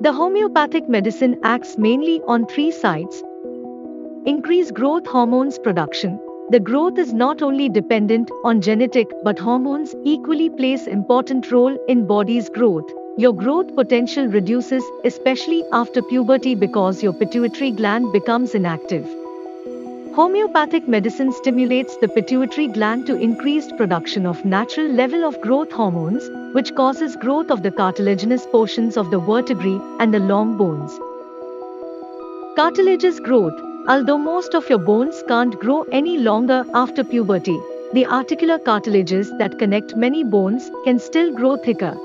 The homeopathic medicine acts mainly on three sides. Increase growth hormones production. The growth is not only dependent on genetic but hormones equally plays important role in body's growth. Your growth potential reduces, especially after puberty because your pituitary gland becomes inactive. Homeopathic medicine stimulates the pituitary gland to increased production of natural level of growth hormones, which causes growth of the cartilaginous portions of the vertebrae and the long bones. Cartilageous growth. Although most of your bones can't grow any longer after puberty, the articular cartilages that connect many bones can still grow thicker.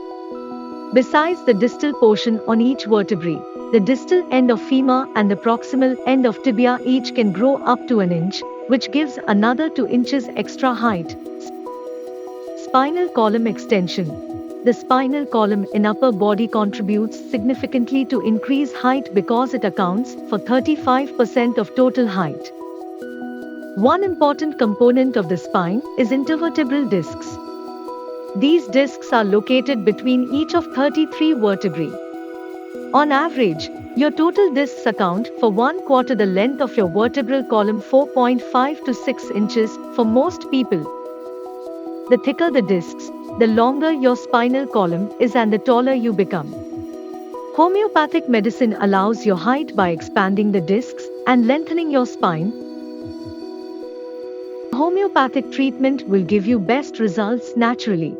Besides the distal portion on each vertebrae, the distal end of femur and the proximal end of tibia each can grow up to an inch, which gives another 2 inches extra height. Spinal column extension. The spinal column in upper body contributes significantly to increase height because it accounts for 35% of total height. One important component of the spine is intervertebral discs. These discs are located between each of 33 vertebrae. On average, your total discs account for 1/4 the length of your vertebral column, 4.5 to 6 inches for most people. The thicker the discs, the longer your spinal column is and the taller you become. Homeopathic medicine allows your height by expanding the discs and lengthening your spine. Homeopathic treatment will give you best results naturally.